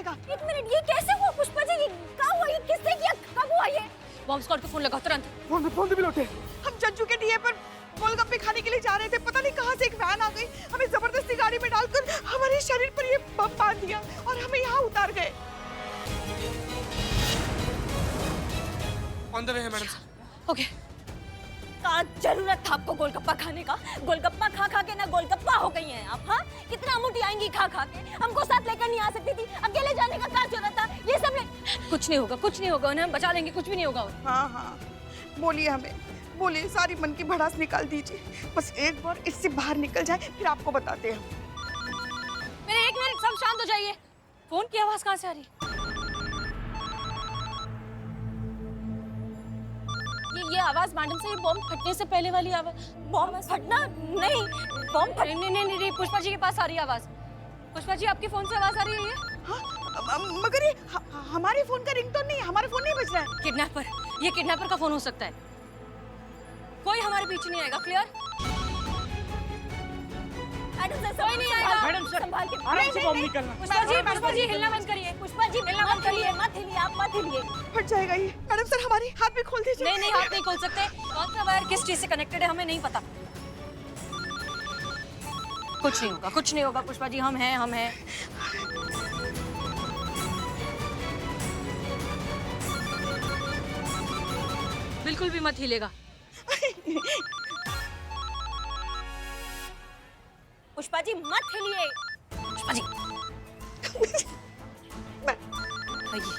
जाएगा। एक मिनट, ये कैसे हुआ पुष्पा जी? ये क्या हुआ? ये किसने किया? कब हुआ ये? बॉम्ब स्क्वाड को फोन लगाओ तुरंत। फोन भी लौटे। हम जज्जू के डीए पर गोलगप्पे खाने के लिए जा रहे थे, पता नहीं कहां से एक वैन आ गई, हमें जबरदस्ती गाड़ी में डालकर हमारे शरीर पर ये बम बांध दिया और हमें यहाँ उतार गए। ऑन द वे है मैडम साहब। ओके। क्या जरूरत था आपको गोलगप्पा खाने का? गोलगप्पा खा खा के ना गोलगप्पा हो गई हैं आप। हाँ, कितना मोटी आएंगी खा खा के। हमको साथ लेकर नहीं आ सकती थी, अकेले जाने का क्या जरूरत था? ये सब कुछ नहीं होगा, कुछ नहीं होगा, उन्हें हम बचा लेंगे, कुछ भी नहीं होगा। हाँ हाँ, बोलिए हमें, बोलिए, सारी मन की भड़ास निकाल दीजिए। बस एक बार इससे बाहर निकल जाए, फिर आपको बताते हैं। मेरे एक मिनट, सब शांत हो जाइए। फोन की आवाज कहाँ से आ रही? ये आवाज मैडम से, ये बॉम्ब फटने से पहले वाली आवाज। बॉम्ब फटना नहीं, बॉम्ब फट नहीं, पुष्पा जी के पास आ रही है आवाज। पुष्पा जी, आपके फोन से आवाज आ रही है ये? हाँ, मगर ये हमारे फोन का रिंगटोन नहीं है, हमारा फोन नहीं बज रहा है। किडनैपर, ये किडनैपर का फोन हो सकता है। कोई हमारे पीछे नहीं आएगा, क्लियर? कोई नहीं आएगा। मैडम सर, संभाल के। आराम से बॉम्ब निकलना। पुष्पा जी हिलना बंद करिए। पुष्पा जी हिलना मत हिलिए, मत हिलिए, आप मत हिलिए। फट जाएगा ये। मैडम सर, हमारे हाथ भी खोल दीजिए। नहीं, हाथ नहीं खोल सकते। कौन सा वायर किस चीज से कनेक्टेड है हमें नहीं पता। कुछ नहीं होगा, कुछ नहीं होगा पुष्पा जी, हम हैं। बिल्कुल भी मत हिलेगा। पुष्पा जी मत हिलिए। पुष्पा जी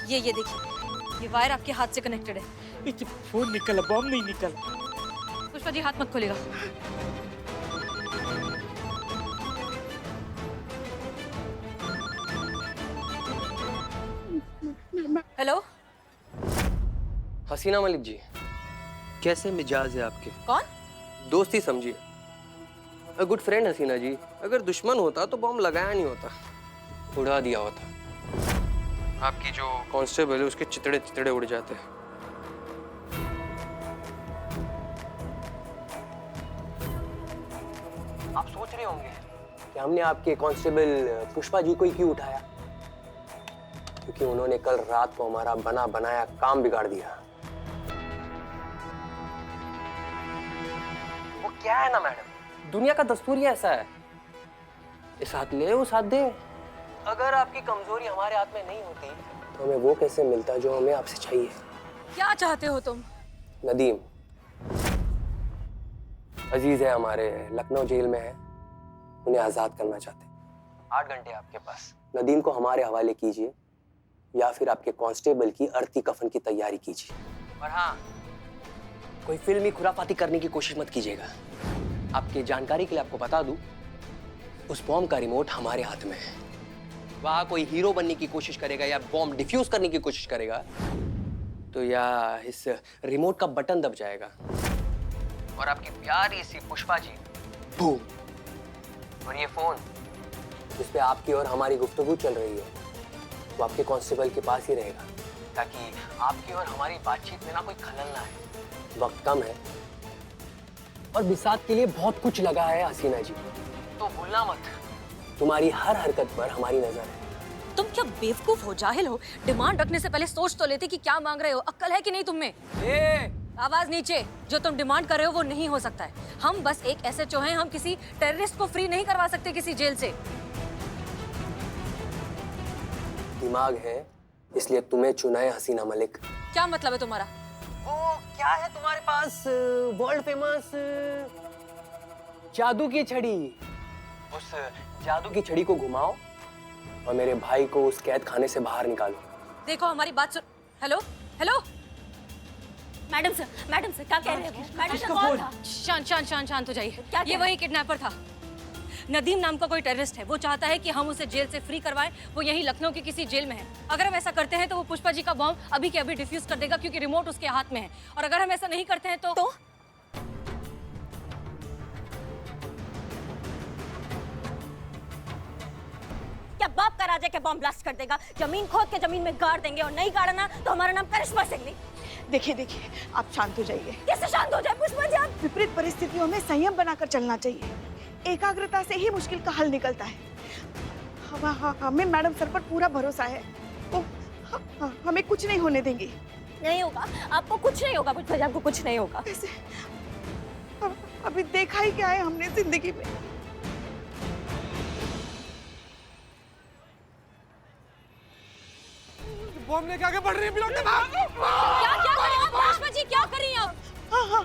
ये देखिए, ये वायर आपके हाथ से कनेक्टेड है। फोन निकला, बॉम्ब नहीं निकला। पुष्पा जी हाथ मत खोलेगा। हेलो, हसीना मलिक जी, कैसे मिजाज है आपके? कौन? दोस्ती समझिए। अ गुड फ्रेंड हसीना जी, अगर दुश्मन होता तो बॉम्ब लगाया नहीं होता, उड़ा दिया होता। आपकी जो कांस्टेबल है उसके चितड़े चितड़े उड़ जाते हैं। आप सोच रहे होंगे कि हमने आपके कांस्टेबल पुष्पा जी को ही क्यों उठाया, क्योंकि उन्होंने कल रात को हमारा बना बनाया काम बिगाड़ दिया। वो क्या है ना मैडम, दुनिया का दस्तूर ही ऐसा है, इस हाथ ले उस हाथ दे। अगर आपकी कमजोरी हमारे हाथ में नहीं होती तो हमें वो कैसे मिलता जो हमें आपसे चाहिए। क्या चाहते हो तुम? नदीम अजीज है हमारे, लखनऊ जेल में है, उन्हें आजाद करना चाहते हैं। 8 घंटे आपके पास, नदीम को हमारे हवाले कीजिए या फिर आपके कांस्टेबल की अर्थी कफन की तैयारी कीजिए। और हाँ, कोई फिल्मी खुराफाती करने की कोशिश मत कीजिएगा। आपकी जानकारी के लिए आपको बता दूं, उस बॉम्ब का रिमोट हमारे हाथ में है। वहां कोई हीरो बनने की कोशिश करेगा या बॉम्ब डिफ्यूज करने की कोशिश करेगा तो या इस रिमोट का बटन दब जाएगा और आपकी प्यारी सी पुष्पा जी बूम। और ये फोन जिस पे आपकी और हमारी गुफ्तगू चल रही है वो आपके कांस्टेबल के पास ही रहेगा, ताकि आपकी और हमारी बातचीत में ना कोई खलल ना है। वक्त कम है और बिसात के लिए बहुत कुछ लगा है हसीना जी, तो भूलना मत, तुम्हारी हर हरकत पर हमारी नजर है। तुम क्या बेवकूफ हो, जाहिल हो? डिमांड रखने से पहले सोच तो लेते कि क्या मांग रहे हो। अक्ल है कि नहीं तुम में? आवाज नीचे। जो तुम डिमांड कर रहे हो वो नहीं हो सकता है। हम बस एक एसएचओ हैं, हम किसी टेररिस्ट को फ्री नहीं करवा सकते किसी जेल से। दिमाग है इसलिए तुम्हें चुना है हसीना मलिक। क्या मतलब है तुम्हारा? ओ क्या है तुम्हारे पास? वर्ल्ड फेमस जादू की छड़ी। उस जादू की छड़ी को घुमाओ और मेरे भाई को उस कैद खाने से बाहर निकालो। देखो हमारी बात सुन। हेलो हेलो, मैडम सर क्या कह रहे हैं? मैडम सर कौन था? शांत हो जाइए। क्या ये वही किडनैपर था, नदीम नाम का कोई टेररिस्ट है। वो चाहता है कि हम उसे जेल से फ्री करवाएं। वो यहीं लखनऊ की किसी जेल में है। अगर हम ऐसा करते हैं तो वो पुष्पा जी का बॉम्ब अभी के अभी डिफ्यूज कर देगा, क्योंकि रिमोट उसके हाथ में है। और अगर हम ऐसा नहीं करते हैं तो क्या बाप का राजा के बॉम्ब ब्लास्ट कर देगा? जमीन खोद के जमीन में गाड़ देंगे, और नहीं गाड़ा ना तो हमारा नाम करिश्मा सिंह। देखिए, आप शांत हो जाइए। कैसे शांत हो जाए पुष्पा जी? आप विपरीत परिस्थितियों में संयम बनाकर चलना चाहिए। एकाग्रता से ही मुश्किल का हल निकलता है। हमें मैडम सर पर पूरा भरोसा है। वो हमें कुछ नहीं होने देंगी। नहीं होगा, आपको कुछ नहीं होगा पुष्पा जी, आपको कुछ नहीं होगा। कैसे? अभी देखा ही क्या है हमने जिंदगी में। बॉम्ब लेके आगे बढ़ रही है बिलोटे। क्या क्या कर रहे हो पुष्पा जी, क्या कर रही हैं आप?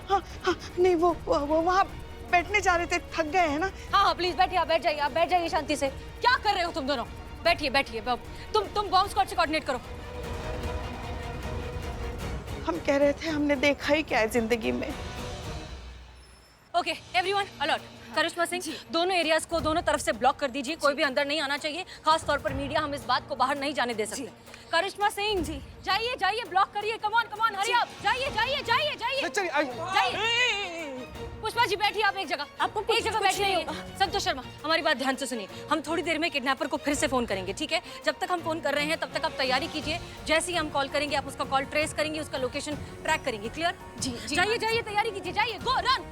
हाँ, नहीं वो वहाँ बैठने जा रहे थे, थक गए हैं ना। हाँ प्लीज बैठिए, आप बैठ जाइए, आप बैठ जाइए शांति से। क्या कर रहे हो तुम दोनों? बैठिए बैठिए, तुम बॉम्ब स्क्वाड से कोऑर्डिनेट करो। हम कह रहे थे हमने देखा ही क्या है जिंदगी में। Okay everyone alert. Karishma Singh, दोनों एरियाज को दोनों तरफ से ब्लॉक कर दीजिए, कोई भी अंदर नहीं आना चाहिए, खास तौर पर मीडिया। हम इस बात को बाहर नहीं जाने दे सकते। करिश्मा सिंह जी जाइए जाइए, ब्लॉक करिए, कम ऑन हरी अप, जाइए जाइए जाइए जाइए जाइए। पुष्पा जी बैठिए आप एक जगह, आपको एक जगह बैठिए। संतोष शर्मा हमारी बात ध्यान से सुनिए, हम थोड़ी देर में किडनैपर को फिर से फोन करेंगे, ठीक है? जब तक हम फोन कर रहे हैं तब तक आप तैयारी कीजिए, जैसे ही हम कॉल करेंगे आप उसका कॉल ट्रेस करेंगे, उसका लोकेशन ट्रैक करेंगे। क्लियर? जी जाइए जाइए, तैयारी कीजिए, जाइए, गो रन।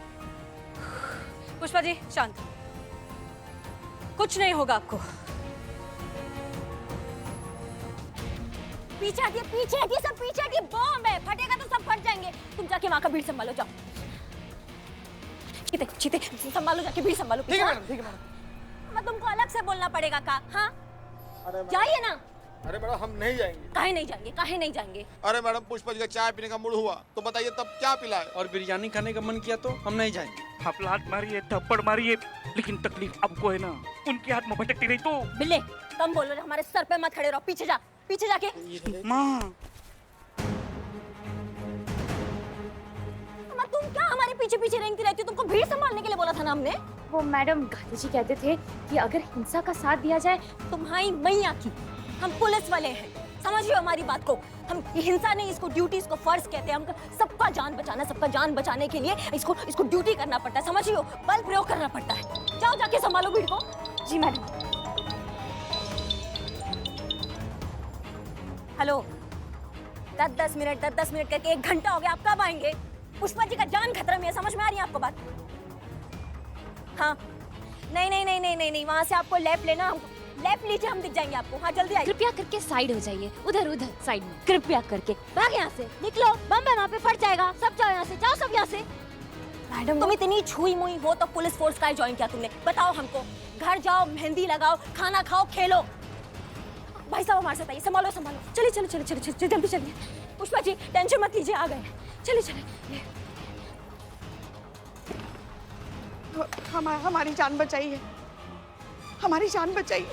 पुष्पा जी शांत, कुछ नहीं होगा आपको। पीछे हटिए, पीछे हटिए, सब पीछे हटिए, बॉम्ब है, फटेगा तो सब फट जाएंगे। तुम जाके वहां का भीड़ संभालो, जाओ। चीते चीते संभालो, जाके भीड़ संभालो। ठीक है मैडम, ठीक है मैडम। मैं तुमको अलग से बोलना पड़ेगा का? हाँ जाइए ना। अरे मैडम हम नहीं जाएंगे। काहे नहीं जाएंगे, काहे नहीं जाएंगे? अरे मैडम पुष्पा जी का चाय पीने का मूड हुआ तो बताइए तब क्या पिलाए? और बिरयानी खाने का मन किया तो हम नहीं जाएंगे। आप लात मारिए, थप्पड़ मारिए, लेकिन तकलीफ आपको है ना। उनके हाथ में भटकती रही तो। बिल्ले कम बोलो, हमारे सर पे मत खड़े रहो, पीछे जा, पीछे जाके। माँ तुम क्या हमारे पीछे पीछे रेंगती रहती हो? तुमको भीड़ संभालने के लिए बोला था ना हमने। वो मैडम गांधी जी कहते थे कि अगर हिंसा का साथ दिया जाए। तुम्हारी मैया की, हम पुलिस वाले हैं, समझिए हमारी बात को। हम ये हिंसा नहीं, इसको ड्यूटी, इसको फर्ज कहते हैं। हमको सबका जान बचाना, सबका जान बचाने के लिए इसको ड्यूटी करना पड़ता है, समझियो, बल प्रयोग करना पड़ता है। जाओ जाके संभालो भीड़ को। जी मैडम। हेलो, 10-10 मिनट करके 1 घंटा हो गया, आप कब आएंगे? पुष्पा जी का जान खतरा में है, समझ में आ रही है आपको बात? हाँ नहीं, वहाँ से आपको लेफ्ट लेना, हम लेफ्ट लीजिए, हम दिख जाएंगे आपको। हाँ जल्दी आइए। कृपया करके साइड हो जाइए, उधर साइड में। कृपया करके भाग यहाँ से, निकलो, बम है वहाँ पे, फट जाएगा। सब जाओ यहाँ से, जाओ सब यहाँ से। मैडम तुम इतनी छुई मुई हो तो पुलिस फोर्स का ज्वाइन किया तुमने? बताओ हमको। घर जाओ, मेहंदी लगाओ, खाना खाओ, खेलो। भाई साहब हमारे साथ आइए, संभालो। चलिए जल्दी चलिए। पुष्पा जी टेंशन मत लीजिए, आ गए। चलिए। हमारी जान बचाइए, हमारी जान बचाइए।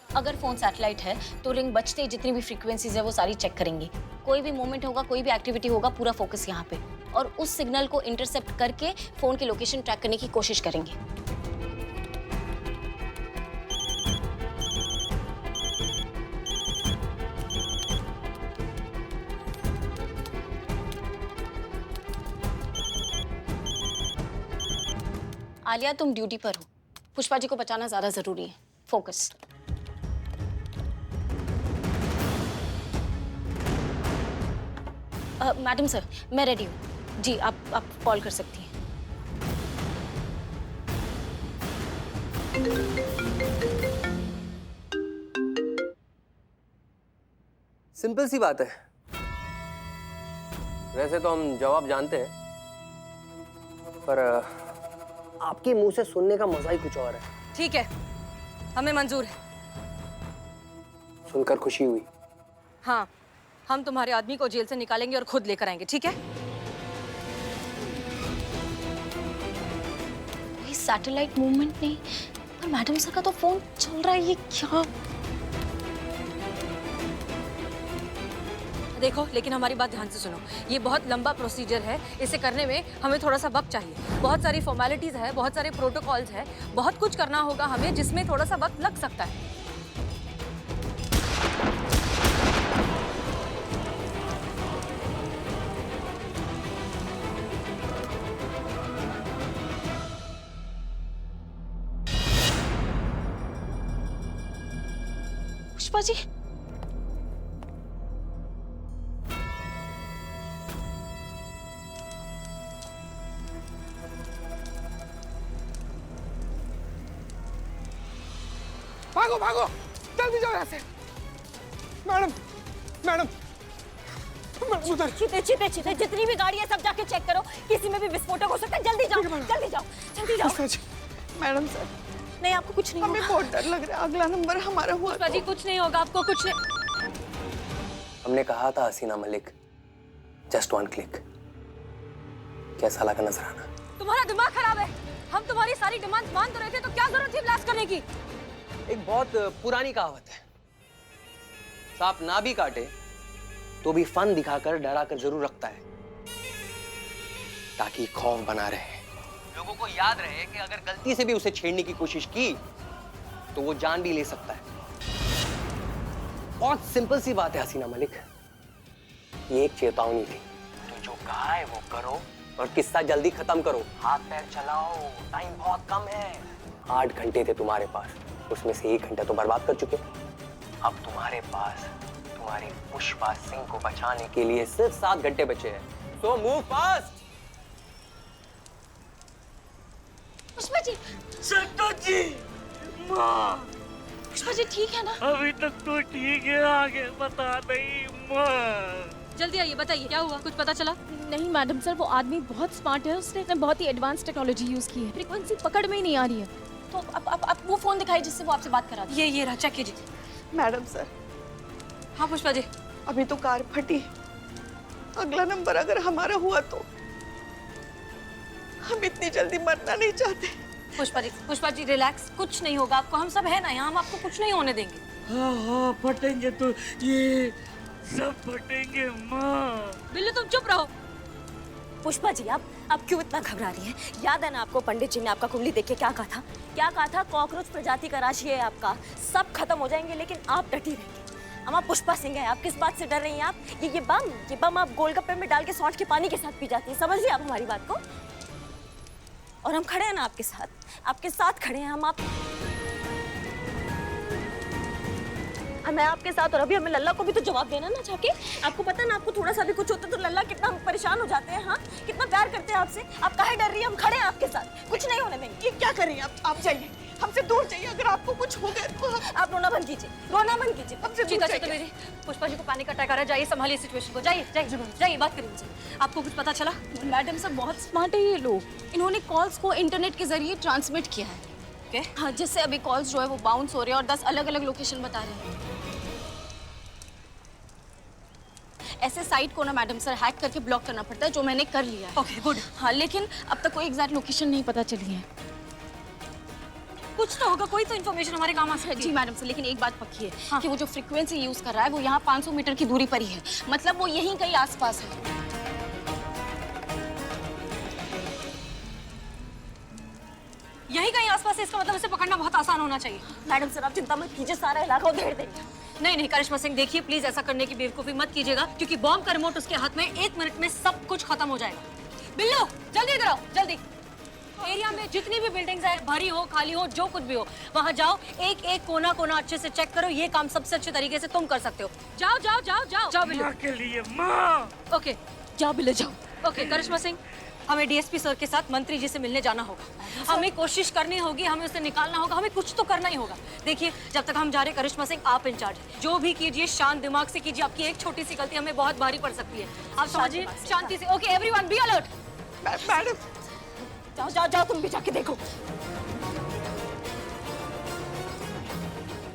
अगर फोन सैटेलाइट है तो रिंग बजते ही जितनी भी फ्रीक्वेंसीज है वो सारी चेक करेंगे। कोई भी मूवमेंट होगा, कोई भी एक्टिविटी होगा, पूरा फोकस यहाँ पे, और उस सिग्नल को इंटरसेप्ट करके फोन की लोकेशन ट्रैक करने की कोशिश करेंगे। आलिया तुम ड्यूटी पर हो, पुष्पा जी को बचाना ज्यादा जरूरी है। फोकस। मैडम सर मैं रेडी हूँ जी, आप कॉल कर सकती हैं। सिंपल सी बात है। वैसे तो हम जवाब जानते हैं, पर आपके मुंह से सुनने का मजा ही कुछ और है। ठीक है, हमें मंजूर है। सुनकर खुशी हुई। हाँ, हम तुम्हारे आदमी को जेल से निकालेंगे और खुद लेकर आएंगे, ठीक है? ये सैटेलाइट मूवमेंट नहीं, पर मैडम सर का तो फोन चल रहा है, ये क्या? देखो, लेकिन हमारी बात ध्यान से सुनो, ये बहुत लंबा प्रोसीजर है, इसे करने में हमें थोड़ा सा वक्त चाहिए। बहुत सारी फॉर्मेलिटीज है, बहुत सारे प्रोटोकॉल्स है, बहुत कुछ करना होगा हमें, जिसमें थोड़ा सा वक्त लग सकता है। पुष्पा जी भागो भागो, जल्दी जाओ यहाँ से। मैडम मैडम मैडम उधर। चीते चीते चीते जितनी भी गाड़ी है सब जाके चेक करो, किसी में भी विस्फोटक हो सकता है। जल्दी जाओ जल्दी जाओ जल्दी जाओ। मैडम सर, नहीं आपको कुछ नहीं हमें होगा। बहुत डर लग रहा है, अगला नंबर हमारा हुआ पुष्पा जी कुछ नहीं होगा आपको, कुछ नहीं। हमने कहा था हसीना मलिक, जस्ट वन क्लिक। कैसा लगा नजराना? तुम्हारा दिमाग खराब है। हम तुम्हारी सारी डिमांड मान तो रहे थे, तो क्या जरूरत थी ब्लास्ट करने की? एक बहुत पुरानी कहावत है, सांप ना भी काटे तो भी फन दिखाकर डराकर जरूर रखता है, ताकि खौफ बना रहे, लोगों को याद रहे कि अगर गलती से भी उसे छेड़ने की कोशिश की तो वो जान भी ले सकता है। बहुत सिंपल सी बात है हसीना मलिक, ये एक चेतावनी थी। तो जो कहा है वो करो और किस्सा जल्दी खत्म करो, हाथ पैर चलाओ, टाइम बहुत कम है। 8 घंटे थे तुम्हारे पास, उसमें से 1 घंटा तो बर्बाद कर चुके। अब तुम्हारे पास तुम्हारी पुष्पा सिंह को बचाने के लिए सिर्फ 7 घंटे बचे हैं, तो मूव फास्ट। पुष्पा जी, जी माँ, पुष्पा जी ठीक है ना? अभी तक तो ठीक है, आगे बता नहीं माँ। जल्दी आइए, बताइए क्या हुआ, कुछ पता चला? नहीं मैडम सर, वो आदमी बहुत स्मार्ट है, उसने बहुत ही एडवांस टेक्नोलॉजी यूज की है, फ्रीक्वेंसी पकड़ में ही नहीं आ रही है। तो अब वो फोन दिखाई जिससे वो आपसे बात करा दी। ये रहा, चेक कीजिए। मैडम सर, हाँ पुष्पा जी। अभी तो कार फटी, अगला नंबर अगर हमारा हुआ तो हम इतनी जल्दी मरना नहीं चाहते। पुष्पा जी रिलैक्स, कुछ नहीं होगा आपको, हम सब है ना यहाँ, हम आपको कुछ नहीं होने देंगे। हाँ फटेंगे तो ये सब फटेंगे माँ। बिल्लू तुम चुप रहो। पुष्पा जी आप क्यों इतना घबरा रही हैं? याद है ना आपको पंडित जी ने आपका कुंडली देख के क्या कहा था? क्या कहा था? कॉकरोच प्रजाति का राशि है आपका, सब खत्म हो जाएंगे लेकिन आप डटी रहेंगे। हम आप पुष्पा सिंह हैं, आप किस बात से डर रही हैं? आप ये बम आप गोलगप्पे में डाल के सौंठ के पानी के साथ पी जाती हैं, समझ लिया आप हमारी बात को? और हम खड़े हैं ना आपके साथ खड़े हैं हम। मैं आपके साथ, और अभी हमें लल्ला को भी तो जवाब देना ना जाके। आपको पता ना, आपको थोड़ा सा भी कुछ होता तो लल्ला कितना परेशान हो जाते हैं। हाँ, कितना प्यार करते हैं आपसे। आप काहे डर रही हैं? हम खड़े हैं आपके साथ, कुछ नहीं होने देंगे। ये क्या कर रही हैं आप जाइए, हमसे दूर जाइए। अगर आपको कुछ हो गया तो आप रोना बंद कीजिए, रोना बंद कीजिए। हमसे ठीक दूर है, तो जाइए। मेरी पुष्पा जी को पैनिक अटैक आ रहा है, जाइए संभालिए सिचुएशन को, जाइए बात करिए उनसे। आपको कुछ पता चला? मैडम सर बहुत स्मार्ट है ये लोग, इन्होंने कॉल्स को इंटरनेट के जरिए ट्रांसमिट किया है। Okay. हाँ, जिससे अभी कॉल्स जो है वो बाउंस हो रहे हैं और 10 अलग अलग लोकेशन बता रहे हैं। ऐसे साइट को ना मैडम सर हैक करके ब्लॉक करना पड़ता है, जो मैंने कर लिया है। Okay good. हाँ, लेकिन अब तक कोई एग्जैक्ट लोकेशन नहीं पता चली है। कुछ तो होगा, कोई तो इन्फॉर्मेशन हमारे काम आ सकती है। जी मैडम सर, लेकिन एक बात पक्की है हाँ। कि वो जो फ्रीक्वेंसी यूज कर रहा है वो यहाँ 500 मीटर की दूरी पर ही है, मतलब वो यहीं कहीं आसपास है। यही कहीं आसपास है, इसका मतलब इसे पकड़ना बहुत आसान होना चाहिए। मैडम सर आप चिंता मत कीजिए, सारा इलाका उधेड़ देंगे। नहीं करिश्मा सिंह, देखिए प्लीज ऐसा करने की बेवकूफी मत कीजिएगा, क्योंकि बॉम्ब का रिमोट उसके हाथ में, 1 मिनट में सब कुछ खत्म हो जाएगा। बिल्लू जल्दी इधर आओ, जल्दी। एरिया में जितनी भी बिल्डिंग्स है, भरी हो खाली हो, जो कुछ भी हो, वहां जाओ, एक एक कोना कोना अच्छे से चेक करो। ये काम सबसे अच्छे तरीके से तुम कर सकते हो। जाओ बिल्लू। माँ के लिए माँ। ओके जाओ बिल्लू जाओ। ओके करिश्मा सिंह, हमें डीएसपी सर के साथ मंत्री जी से मिलने जाना होगा। हमें कोशिश करनी होगी, हमें उसे निकालना होगा, हमें कुछ तो करना ही होगा। देखिए जब तक हम जा रहे, करिश्मा सिंह आप इंचार्ज हैं, जो भी कीजिए शांत दिमाग से कीजिए। आपकी एक छोटी सी गलती हमें बहुत भारी पड़ सकती है, आप समझिए, शांति से। Okay everyone be alert. Madam जाओ तुम भी जाके देखो।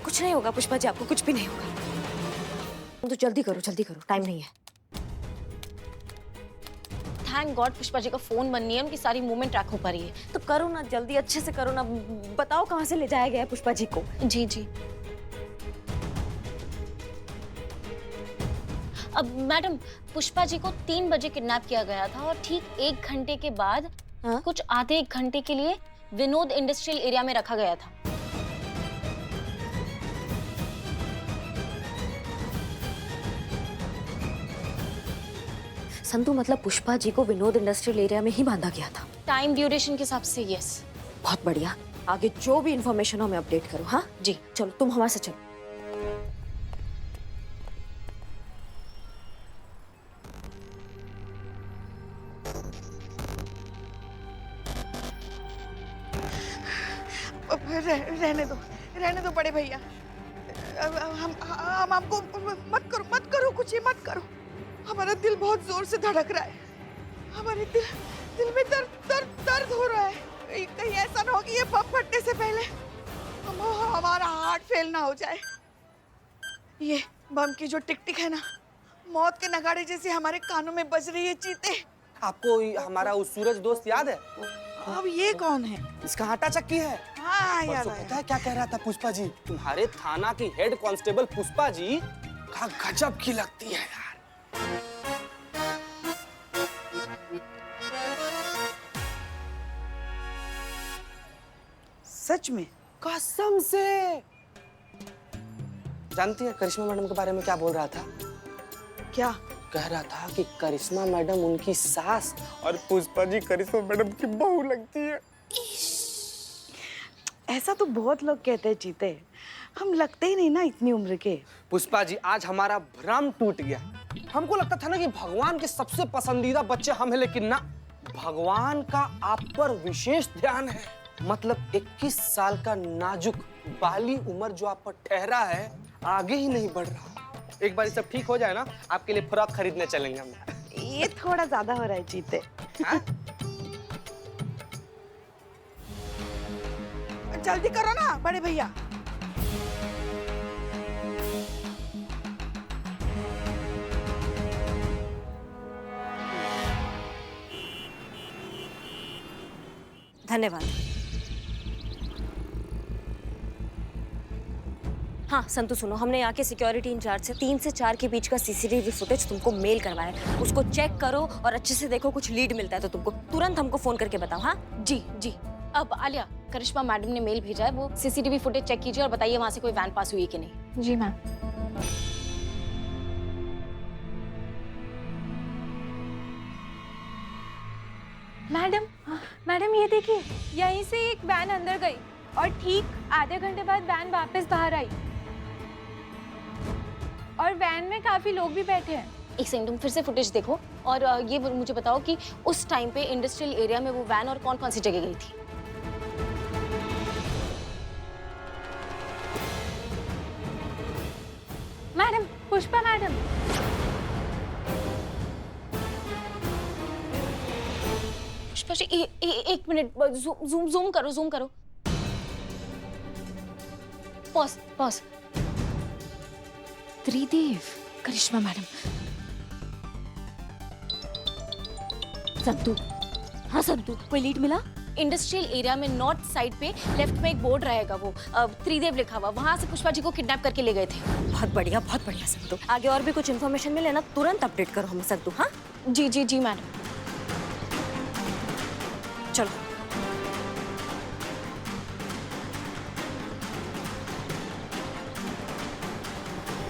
कुछ नहीं होगा पुष्पा जी, आपको कुछ भी नहीं होगा। तो जल्दी करो, टाइम नहीं है। थैंक गॉड पुष्पा जी का फोन बन नहीं है, उनकी सारी मूवमेंट ट्रैक हो पा रही है। तो करो ना, जल्दी अच्छे से करो ना। बताओ कहाँ से ले जाया गया है पुष्पा जी को? जी अब मैडम, पुष्पा जी को 3 बजे किडनैप किया गया था और ठीक 1 घंटे के बाद कुछ आधे 1 घंटे के लिए विनोद इंडस्ट्रियल एरिया में रखा गया था। संतु मतलब पुष्पा जी को विनोद इंडस्ट्रियल एरिया में ही बांधा गया था। टाइम ड्यूरेशन के हिसाब से यस। बहुत बढ़िया, आगे जो भी इंफॉर्मेशन हो हमें अपडेट करो। हाँ जी चलो, तुम हमारे साथ चलो। रहने दो बड़े भैया। हम हमको मत करो कुछ, ये मत करो। हमारा दिल बहुत जोर से धड़क रहा है, हमारे दिल में दर्द हो रहा है। कहीं ऐसा ना हो कि ये बम फटने से पहले हमारा हार्ट फेल ना हो जाए। ये बम की जो टिक टिक है ना, मौत के नगाड़े जैसे हमारे कानों में बज रही है चीते। आपको हमारा उस सूरज दोस्त याद है? अब ये कौन है? इसका आटा चक्की है। हाँ याद परसों आया। पता है क्या कह रहा था पुष्पा जी? तुम्हारे थाना की हेड कांस्टेबल पुष्पा जी का गजब की लगती है यार। सच में? कसम से। जानती है करिश्मा मैडम के बारे में क्या बोल रहा था? क्या? कह रहा था कि करिश्मा मैडम उनकी सास और पुष्पा जी करिश्मा मैडम की बहू लगती है। ऐसा तो बहुत लोग कहते हैं चीते, हम लगते ही नहीं ना इतनी उम्र के। पुष्पा जी आज हमारा भ्रम टूट गया। हमको लगता था ना कि भगवान के सबसे पसंदीदा बच्चे हम हैं, लेकिन ना, भगवान का आप पर विशेष ध्यान है। मतलब 21 साल का नाजुक बाली उम्र जो आप पर ठहरा है, आगे ही नहीं बढ़ रहा। एक बार सब ठीक हो जाए ना, आपके लिए फ्रॉक खरीदने चलेंगे हम। ये थोड़ा ज्यादा हो रहा है चीते। हाँ? जल्दी करो ना बड़े भैया। धन्यवाद। हाँ संतु सुनो, हमने यहाँ के सिक्योरिटी इंचार्ज से 3 से 4 के बीच का सीसीटीवी फुटेज तुमको मेल करवाया है। उसको चेक करो और अच्छे से देखो, कुछ लीड मिलता है तो तुमको तुरंत हमको फोन करके बताओ। हाँ जी जी। अब आलिया, करिश्मा मैडम ने मेल भेजा है, वो सीसीटीवी फुटेज चेक कीजिए और बताइए वहां से कोई वैन पास हुई है कि नहीं। जी मैम। मैडम ये देखिए, यहीं से एक वैन अंदर गई और ठीक आधे घंटे बाद वैन वापस बाहर आई और वैन में काफी लोग भी बैठे हैं। एक सेकंड, तुम फिर से फुटेज देखो और ये मुझे बताओ कि उस टाइम पे इंडस्ट्रियल एरिया में वो वैन और कौन कौन सी जगह गई थी। Madam, Pushpa madam. पुष्पा जी, एक मिनट, जूम करो। पॉज। त्रिदेव, करिश्मा मैडम। संतु, हाँ संतु, कोई लीड मिला? इंडस्ट्रियल एरिया में नॉर्थ साइड पे लेफ्ट में एक बोर्ड रहेगा, वो त्रिदेव लिखा हुआ, वहां से पुष्पा जी को किडनैप करके ले गए थे। बहुत बढ़िया संतु। आगे और भी कुछ इन्फॉर्मेशन मिले ना, तुरंत अपडेट करो हमें संतु। हाँ जी मैडम। चलो।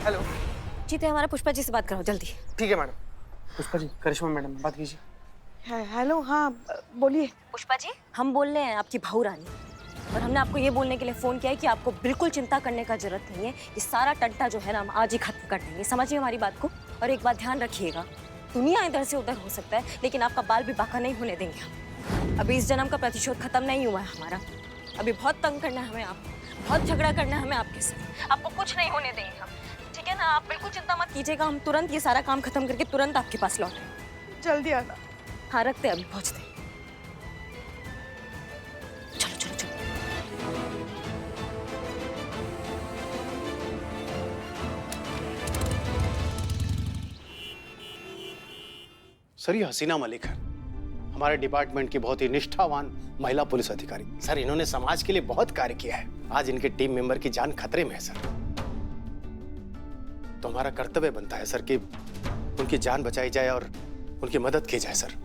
हेलो। जीते, हमारा पुष्पा जी से बात करो जल्दी। ठीक है मैडम। पुष्पा जी, करिश्मा मैडम, बात कीजिए। हेलो, हाँ बोलिए। पुष्पा जी, हम बोल रहे हैं आपकी बहू रानी, और हमने आपको ये बोलने के लिए फोन किया है कि आपको बिल्कुल चिंता करने का जरूरत नहीं है। ये सारा टंटा जो है ना, हम आज ही खत्म कर देंगे। समझिए हमारी बात को। और एक बात ध्यान रखिएगा, दुनिया इधर से उधर हो सकता है, लेकिन आपका बाल भी बाका नहीं होने देंगे हम। अभी इस जन्म का प्रतिशोध खत्म नहीं हुआ है हमारा। अभी बहुत तंग करना है हमें आपको, बहुत झगड़ा करना है हमें आपके साथ। आपको कुछ नहीं होने देंगे हम, ठीक है ना? आप बिल्कुल चिंता मत कीजिएगा। हम तुरंत ये सारा काम खत्म करके तुरंत आपके पास लौटें। जल्दी आना। हाँ रखते, अभी पहुँचते। चलो। सर, ये हसीना मलिक है, हमारे डिपार्टमेंट की बहुत ही निष्ठावान महिला पुलिस अधिकारी। सर, इन्होंने समाज के लिए बहुत कार्य किया है। आज इनके टीम मेंबर की जान खतरे में है सर। तो हमारा कर्तव्य बनता है सर कि उनकी जान बचाई जाए और उनकी मदद की जाए सर।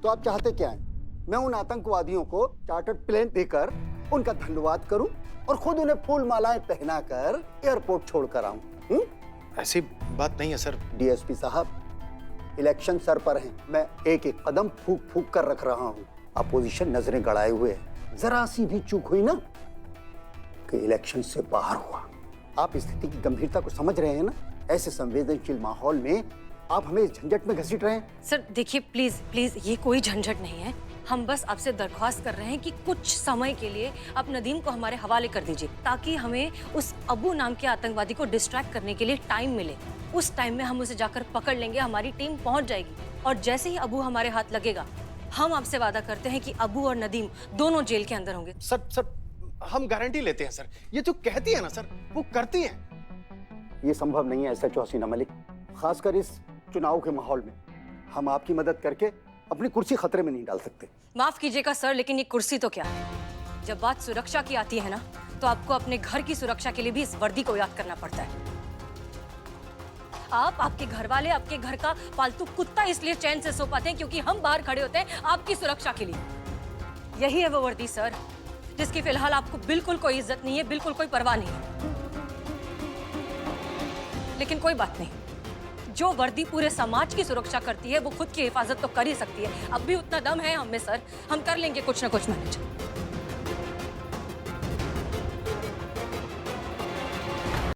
तो आप चाहते क्या हैं? मैं उन आतंकवादियों को चार्टर्ड प्लेन देकर उनका धन्यवाद करूं और खुद उन्हें फूल मालाएं पहनाकर एयरपोर्ट छोड़कर आऊं? ऐसी बात नहीं है सर। डीएसपी साहब, इलेक्शन सर पर हैं। मैं एक एक कदम फूक फूक कर रख रहा हूं। अपोजिशन नजरें गड़ाए हुए है। जरा सी भी चूक हुई ना कि इलेक्शन से बाहर हुआ। आप स्थिति की गंभीरता को समझ रहे हैं ना? ऐसे संवेदनशील माहौल में आप हमें इस झंझट में घसीट रहे हैं। सर देखिए, प्लीज ये कोई झंझट नहीं है। हम बस आपसे दरख्वास्त कर रहे हैं कि कुछ समय के लिए आप नदीम को हमारे हवाले कर दीजिए, ताकि हमें उस अबू नाम के आतंकवादी को डिस्ट्रैक्ट करने के लिए टाइम मिले। उस टाइम में हम उसे जाकर पकड़ लेंगे, हमारी टीम पहुंच जाएगी, और जैसे ही अबू हमारे हाथ लगेगा, हम आपसे वादा करते हैं कि अबू और नदीम दोनों जेल के अंदर होंगे। सर हम गारंटी लेते हैं सर, ये जो कहती है ना सर वो करती है। ये संभव नहीं है एसएचओ हसीना मलिक, खासकर इस चुनाव के माहौल में। हम आपकी मदद करके अपनी कुर्सी खतरे में नहीं डाल सकते। माफ कीजिएगा सर, लेकिन ये कुर्सी तो क्या है, जब बात सुरक्षा की आती है ना, तो आपको अपने घर की सुरक्षा के लिए भी इस वर्दी को याद करना पड़ता है। आप, आपके घर वाले, आपके घर का पालतू कुत्ता इसलिए चैन से सो पाते हैं क्योंकि हम बाहर खड़े होते हैं आपकी सुरक्षा के लिए। यही है वो वर्दी सर, जिसकी फिलहाल आपको बिल्कुल कोई इज्जत नहीं है, बिल्कुल कोई परवाह नहीं है। लेकिन कोई बात नहीं, जो वर्दी पूरे समाज की सुरक्षा करती है वो खुद की हिफाजत तो कर ही सकती है। अब भी उतना दम है हम में सर, हम कर लेंगे कुछ ना कुछ मैनेज।